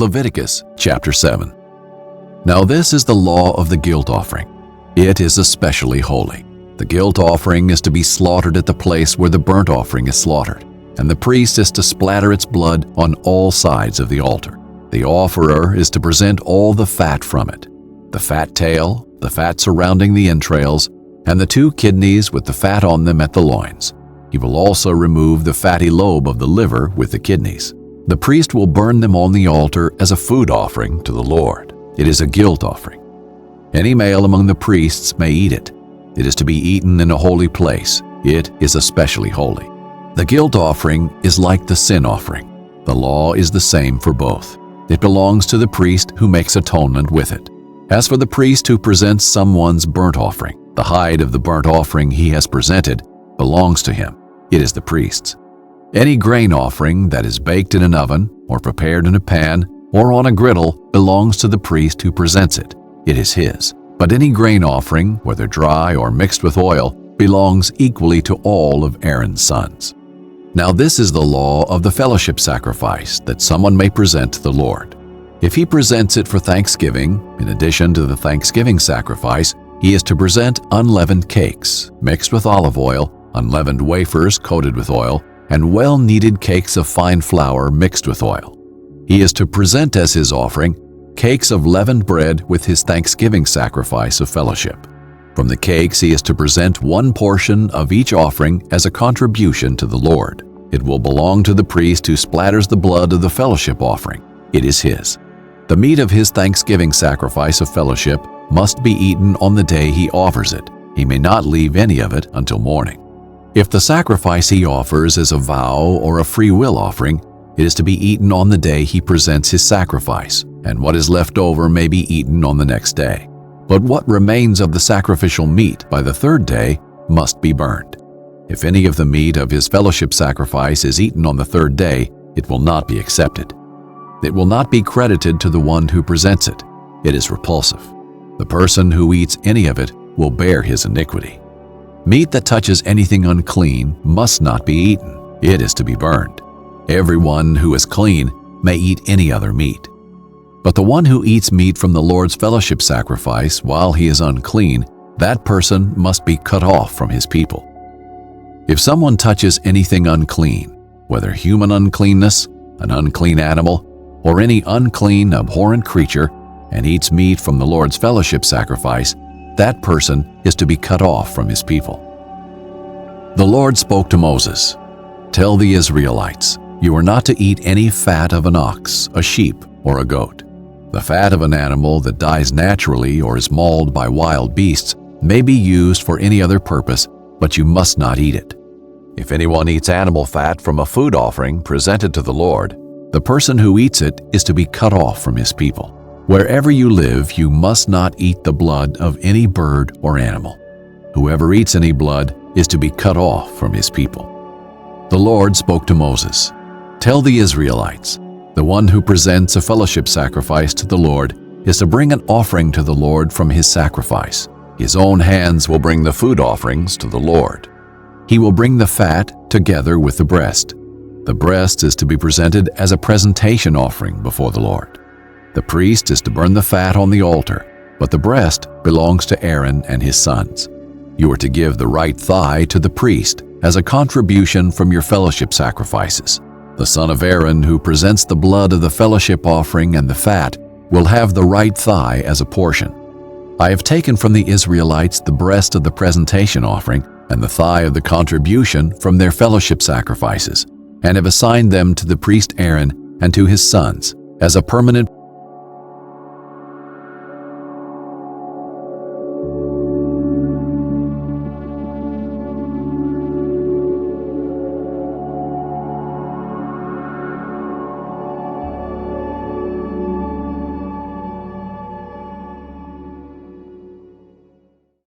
Leviticus chapter 7. Now this is the law of the guilt offering. It is especially holy. The guilt offering is to be slaughtered at the place where the burnt offering is slaughtered, and the priest is to splatter its blood on all sides of the altar. The offerer is to present all the fat from it, the fat tail, the fat surrounding the entrails, and the 2 kidneys with the fat on them at the loins. He will also remove the fatty lobe of the liver with the kidneys. The priest will burn them on the altar as a food offering to the Lord. It is a guilt offering. Any male among the priests may eat it. It is to be eaten in a holy place. It is especially holy. The guilt offering is like the sin offering. The law is the same for both. It belongs to the priest who makes atonement with it. As for the priest who presents someone's burnt offering, the hide of the burnt offering he has presented belongs to him. It is the priest's. Any grain offering that is baked in an oven or prepared in a pan or on a griddle belongs to the priest who presents it. It is his. But any grain offering, whether dry or mixed with oil, belongs equally to all of Aaron's sons. Now this is the law of the fellowship sacrifice that someone may present to the Lord. If he presents it for thanksgiving, in addition to the thanksgiving sacrifice, he is to present unleavened cakes mixed with olive oil, unleavened wafers coated with oil, and well-kneaded cakes of fine flour mixed with oil. He is to present as his offering cakes of leavened bread with his thanksgiving sacrifice of fellowship. From the cakes he is to present 1 portion of each offering as a contribution to the Lord. It will belong to the priest who splatters the blood of the fellowship offering. It is his. The meat of his thanksgiving sacrifice of fellowship must be eaten on the day he offers it. He may not leave any of it until morning. If the sacrifice he offers is a vow or a free will offering, it is to be eaten on the day he presents his sacrifice, and what is left over may be eaten on the next day. But what remains of the sacrificial meat by the 3rd day must be burned. If any of the meat of his fellowship sacrifice is eaten on the 3rd day, it will not be accepted. It will not be credited to the one who presents it. It is repulsive. The person who eats any of it will bear his iniquity. Meat that touches anything unclean must not be eaten. It is to be burned. Everyone who is clean may eat any other meat. But the one who eats meat from the Lord's fellowship sacrifice while he is unclean, that person must be cut off from his people. If someone touches anything unclean, whether human uncleanness, an unclean animal, or any unclean, abhorrent creature, and eats meat from the Lord's fellowship sacrifice, that person is to be cut off from his people. The Lord spoke to Moses, "Tell the Israelites, you are not to eat any fat of an ox, a sheep, or a goat. The fat of an animal that dies naturally or is mauled by wild beasts may be used for any other purpose, but you must not eat it. If anyone eats animal fat from a food offering presented to the Lord, the person who eats it is to be cut off from his people. Wherever you live, you must not eat the blood of any bird or animal. Whoever eats any blood is to be cut off from his people." The Lord spoke to Moses, "Tell the Israelites, the one who presents a fellowship sacrifice to the Lord is to bring an offering to the Lord from his sacrifice. His own hands will bring the food offerings to the Lord. He will bring the fat together with the breast. The breast is to be presented as a presentation offering before the Lord. The priest is to burn the fat on the altar, but the breast belongs to Aaron and his sons. You are to give the right thigh to the priest as a contribution from your fellowship sacrifices. The son of Aaron who presents the blood of the fellowship offering and the fat will have the right thigh as a portion. I have taken from the Israelites the breast of the presentation offering and the thigh of the contribution from their fellowship sacrifices, and have assigned them to the priest Aaron and to his sons as a permanent